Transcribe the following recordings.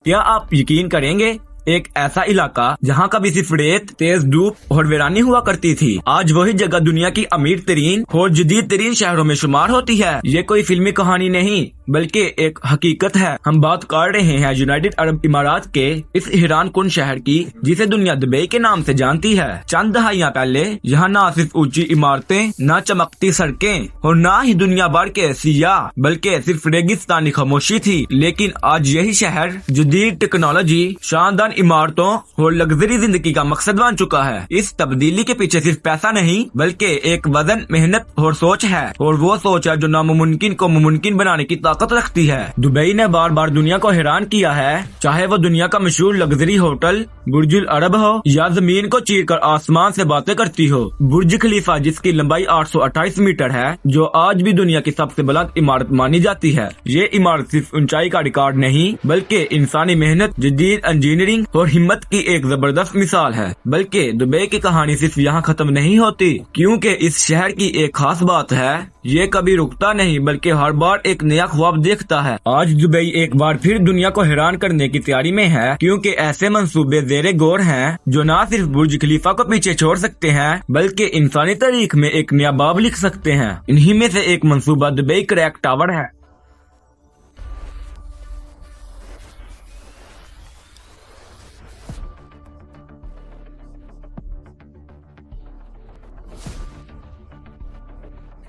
کیا آپ یقین کریں گے، ایک ایسا علاقہ جہاں کبھی صرف ریت، تیز دھوپ اور ویرانی ہوا کرتی تھی، آج وہی جگہ دنیا کی امیر ترین اور جدید ترین شہروں میں شمار ہوتی ہے۔ یہ کوئی فلمی کہانی نہیں بلکہ ایک حقیقت ہے۔ ہم بات کر رہے ہیں یونائیٹڈ عرب امارات کے اس حیران کن شہر کی، جسے دنیا دبئی کے نام سے جانتی ہے۔ چند دہائیاں پہلے یہاں نہ صرف اونچی عمارتیں، نہ چمکتی سڑکیں اور نہ ہی دنیا بھر کے سیاح، بلکہ صرف ریگستانی خاموشی تھی۔ لیکن آج یہی شہر جدید ٹیکنالوجی، شاندار عمارتوں اور لگژری زندگی کا مقصد بن چکا ہے۔ اس تبدیلی کے پیچھے صرف پیسہ نہیں بلکہ ایک وزن، محنت اور سوچ ہے، اور وہ سوچ ہے جو ناممکن کو ممکن بنانے کی طاقت رکھتی ہے۔ دبئی نے بار بار دنیا کو حیران کیا ہے، چاہے وہ دنیا کا مشہور لگژری ہوٹل برج العرب ہو یا زمین کو چیر کر آسمان سے باتیں کرتی ہو برج خلیفہ، جس کی لمبائی 828 میٹر ہے، جو آج بھی دنیا کی سب سے بلند عمارت مانی جاتی ہے۔ یہ عمارت صرف اونچائی کا ریکارڈ نہیں بلکہ انسانی محنت، جدید انجینئرنگ اور ہمت کی ایک زبردست مثال ہے۔ بلکہ دبئی کی کہانی صرف یہاں ختم نہیں ہوتی، کیونکہ اس شہر کی ایک خاص بات ہے، یہ کبھی رکتا نہیں بلکہ ہر بار ایک نیا خواب دیکھتا ہے۔ آج دبئی ایک بار پھر دنیا کو حیران کرنے کی تیاری میں ہے، کیونکہ ایسے منصوبے زیر غور ہیں جو نہ صرف برج خلیفہ کو پیچھے چھوڑ سکتے ہیں بلکہ انسانی تاریخ میں ایک نیا باب لکھ سکتے ہیں۔ انہی میں سے ایک منصوبہ دبئی کریک ٹاور ہے۔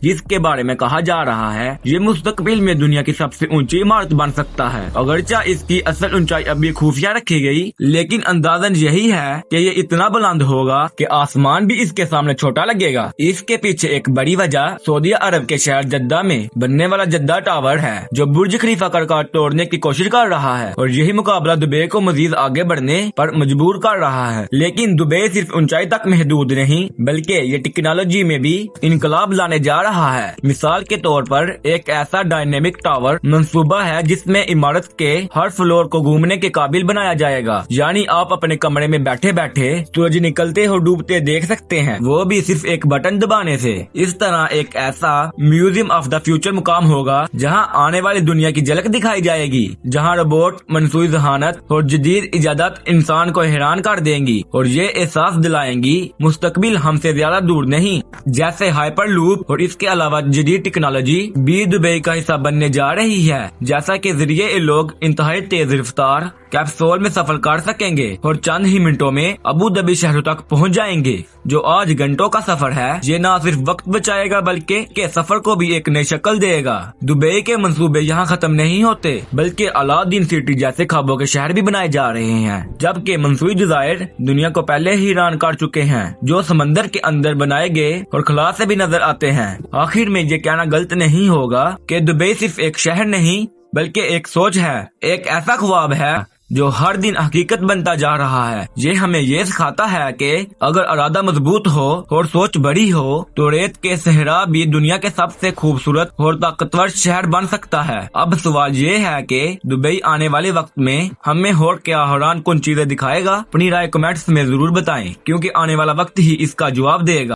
جس کے بارے میں کہا جا رہا ہے یہ مستقبل میں دنیا کی سب سے اونچی عمارت بن سکتا ہے۔ اگرچہ اس کی اصل اونچائی ابھی خفیہ رکھی گئی، لیکن اندازاً یہی ہے کہ یہ اتنا بلند ہوگا کہ آسمان بھی اس کے سامنے چھوٹا لگے گا۔ اس کے پیچھے ایک بڑی وجہ سعودی عرب کے شہر جدہ میں بننے والا جدہ ٹاور ہے، جو برج خلیفہ کا ریکارڈ توڑنے کی کوشش کر رہا ہے، اور یہی مقابلہ دبئی کو مزید آگے بڑھنے پر مجبور کر رہا ہے۔ لیکن دبئی صرف اونچائی تک محدود نہیں بلکہ یہ ٹیکنالوجی میں بھی انقلاب لانے جا رہا ہے۔ مثال کے طور پر ایک ایسا ڈائنامک ٹاور منصوبہ ہے جس میں عمارت کے ہر فلور کو گھومنے کے قابل بنایا جائے گا، یعنی آپ اپنے کمرے میں بیٹھے بیٹھے سورج نکلتے اور ڈوبتے دیکھ سکتے ہیں، وہ بھی صرف ایک بٹن دبانے سے۔ اس طرح ایک ایسا میوزیم آف دا فیوچر مقام ہوگا جہاں آنے والی دنیا کی جھلک دکھائی جائے گی، جہاں روبوٹ، منصوبی ذہانت اور جدید ایجادات انسان کو حیران کر دیں گی اور یہ احساس دلائیں گی مستقبل ہم سے زیادہ دور نہیں۔ جیسے ہائپر لوپ اور اس کے علاوہ جدید ٹیکنالوجی بھی دبئی کا حصہ بننے جا رہی ہے، جیسا کہ ذریعے یہ لوگ انتہائی تیز رفتار کیپسول میں سفر کر سکیں گے اور چند ہی منٹوں میں ابو دھابی شہروں تک پہنچ جائیں گے۔ جو آج گھنٹوں کا سفر ہے، یہ نہ صرف وقت بچائے گا بلکہ کے سفر کو بھی ایک نئی شکل دے گا۔ دبئی کے منصوبے یہاں ختم نہیں ہوتے بلکہ الادین سٹی جیسے خوابوں کے شہر بھی بنائے جا رہے ہیں، جبکہ منصوبی جزائر دنیا کو پہلے ہی حیران کر چکے ہیں، جو سمندر کے اندر بنائے گئے اور خلا سے بھی نظر آتے ہیں۔ آخر میں یہ کہنا غلط نہیں ہوگا کہ دبئی صرف ایک شہر نہیں بلکہ ایک سوچ ہے، ایک ایسا خواب ہے جو ہر دن حقیقت بنتا جا رہا ہے۔ یہ ہمیں یہ سکھاتا ہے کہ اگر ارادہ مضبوط ہو اور سوچ بڑی ہو تو ریت کے صحرا بھی دنیا کے سب سے خوبصورت اور طاقتور شہر بن سکتا ہے۔ اب سوال یہ ہے کہ دبئی آنے والے وقت میں ہمیں اور کیا حیران کن چیزیں دکھائے گا؟ اپنی رائے کمنٹس میں ضرور بتائیں، کیونکہ آنے والا وقت ہی اس کا جواب دے گا۔